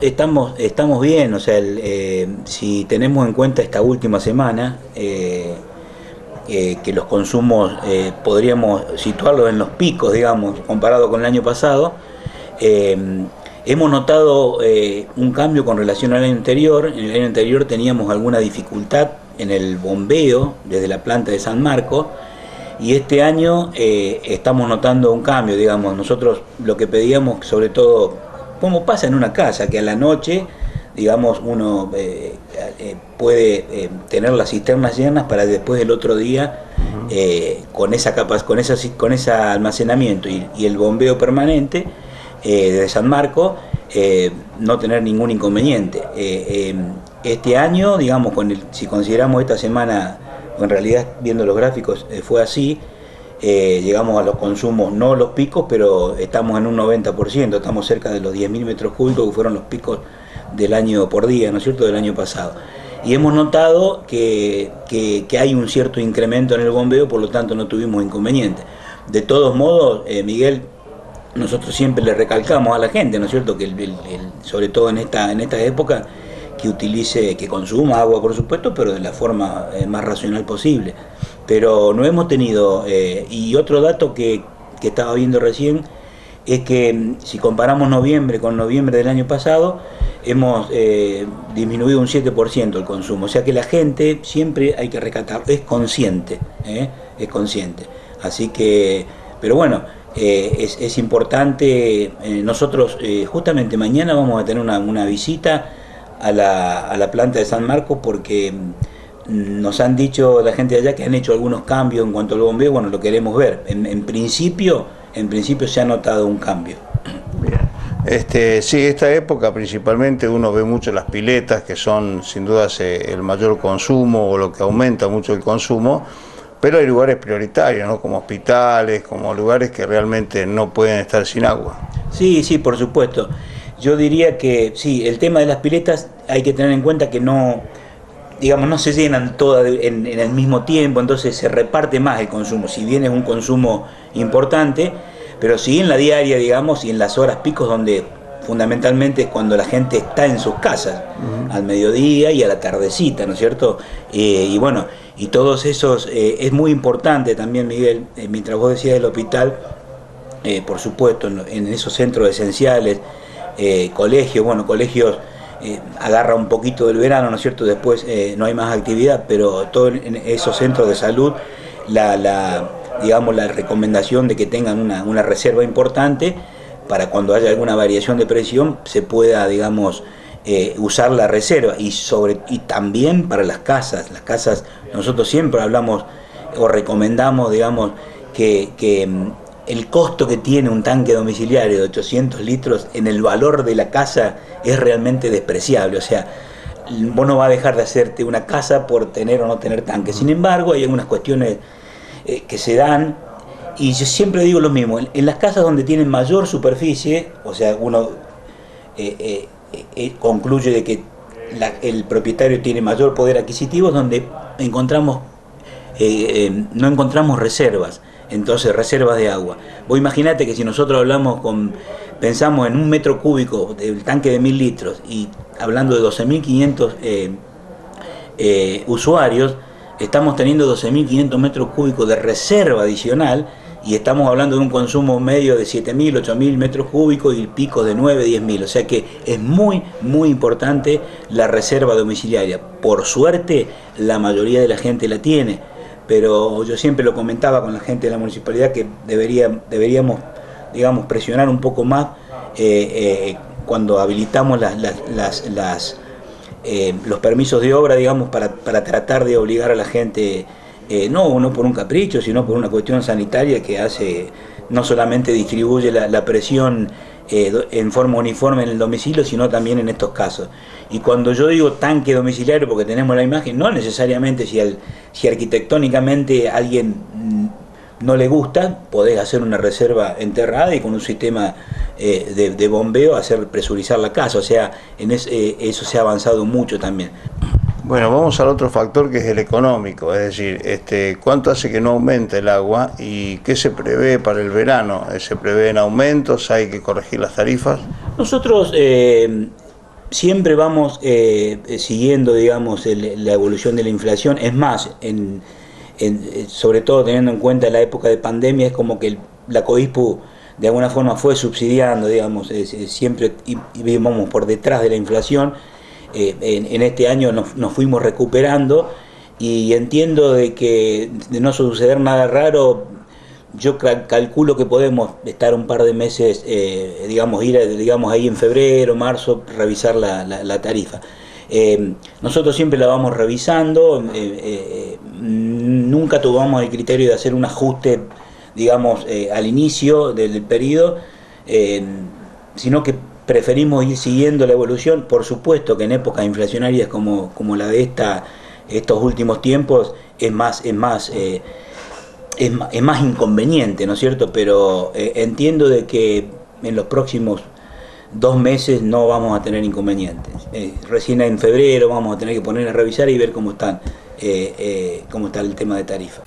Estamos bien, o sea, si tenemos en cuenta esta última semana, que los consumos podríamos situarlos en los picos, digamos, comparado con el año pasado. eh, Hemos notado un cambio con relación al año anterior. En el año anterior teníamos alguna dificultad en el bombeo desde la planta de San Marcos, y este año estamos notando un cambio, digamos. Nosotros lo que pedíamos, sobre todo, como pasa en una casa, que a la noche, digamos, uno puede tener las cisternas llenas para después el otro día, con ese almacenamiento y el bombeo permanente de San Marcos, no tener ningún inconveniente. Este año, digamos, si consideramos esta semana, en realidad viendo los gráficos fue así. Llegamos a los consumos, no los picos, pero estamos en un 90%, estamos cerca de los 10.000 metros cúbicos, que fueron los picos del año por día, ¿no es cierto?, del año pasado. Y hemos notado que hay un cierto incremento en el bombeo, por lo tanto no tuvimos inconveniente. De todos modos, Miguel, nosotros siempre le recalcamos a la gente, ¿no es cierto?, que sobre todo en esta época, que consuma agua, por supuesto, pero de la forma más racional posible. Pero no hemos tenido, y otro dato que estaba viendo recién, es que si comparamos noviembre con noviembre del año pasado, hemos disminuido un 7% el consumo. O sea que la gente, siempre hay que rescatar, es consciente. Así que, pero bueno, es importante. Nosotros justamente mañana vamos a tener una visita a la planta de San Marcos, porque nos han dicho la gente de allá que han hecho algunos cambios en cuanto al bombeo. Bueno, lo queremos ver. En principio se ha notado un cambio. Bien. Sí, esta época principalmente uno ve mucho las piletas, que son sin dudas el mayor consumo, o lo que aumenta mucho el consumo, pero hay lugares prioritarios, ¿no?, como hospitales, como lugares que realmente no pueden estar sin agua. Sí, por supuesto. Yo diría que sí, el tema de las piletas hay que tener en cuenta que no, digamos, no se llenan todas en el mismo tiempo, entonces se reparte más el consumo. Si bien es un consumo importante, pero sí en la diaria, digamos, y en las horas picos, donde fundamentalmente es cuando la gente está en sus casas, al mediodía y a la tardecita, ¿no es cierto? Y bueno, y todos esos, es muy importante también, Miguel, mientras vos decías del hospital, por supuesto, en esos centros esenciales, colegios, agarra un poquito del verano, ¿no es cierto? Después no hay más actividad, pero todos en esos centros de salud, digamos, la recomendación de que tengan una reserva importante para cuando haya alguna variación de presión se pueda, digamos, usar la reserva. Y también para las casas, nosotros siempre hablamos o recomendamos, digamos, que el costo que tiene un tanque domiciliario de 800 litros en el valor de la casa es realmente despreciable. O sea, vos no vas a dejar de hacerte una casa por tener o no tener tanque. Sin embargo, hay algunas cuestiones que se dan, y yo siempre digo lo mismo: en las casas donde tienen mayor superficie, o sea, uno concluye de que el propietario tiene mayor poder adquisitivo, es donde no encontramos reservas. Entonces, reservas de agua. Vos imaginate que si nosotros pensamos en un metro cúbico del tanque de 1.000 litros, y hablando de 12.500 usuarios, estamos teniendo 12.500 metros cúbicos de reserva adicional, y estamos hablando de un consumo medio de 7.000, 8.000 metros cúbicos y picos de 9, 10.000. O sea que es muy, muy importante la reserva domiciliaria. Por suerte, la mayoría de la gente la tiene, pero yo siempre lo comentaba con la gente de la municipalidad que deberíamos, digamos, presionar un poco más cuando habilitamos los permisos de obra, digamos, para tratar de obligar a la gente, no por un capricho, sino por una cuestión sanitaria que no solamente distribuye la presión en forma uniforme en el domicilio, sino también en estos casos. Y cuando yo digo tanque domiciliario, porque tenemos la imagen, no necesariamente si arquitectónicamente a alguien no le gusta, podés hacer una reserva enterrada y con un sistema de bombeo hacer presurizar la casa. O sea, eso se ha avanzado mucho también. Bueno, vamos al otro factor, que es el económico, es decir, ¿cuánto hace que no aumente el agua y qué se prevé para el verano? ¿Se prevén aumentos? ¿Hay que corregir las tarifas? Nosotros siempre vamos siguiendo, digamos, la evolución de la inflación. Es más, sobre todo teniendo en cuenta la época de pandemia, es como que la COISPU de alguna forma fue subsidiando, digamos, siempre íbamos por detrás de la inflación. En este año nos fuimos recuperando y entiendo de que de no suceder nada raro, yo calculo que podemos estar un par de meses, digamos, digamos ahí en febrero, marzo, revisar la tarifa. Nosotros siempre la vamos revisando, nunca tomamos el criterio de hacer un ajuste, digamos, al inicio del periodo, sino que preferimos ir siguiendo la evolución. Por supuesto que en épocas inflacionarias como la de estos últimos tiempos es más inconveniente, ¿no es cierto? Pero entiendo de que en los próximos 2 meses no vamos a tener inconvenientes. Recién en febrero vamos a tener que poner a revisar y ver cómo está el tema de tarifa.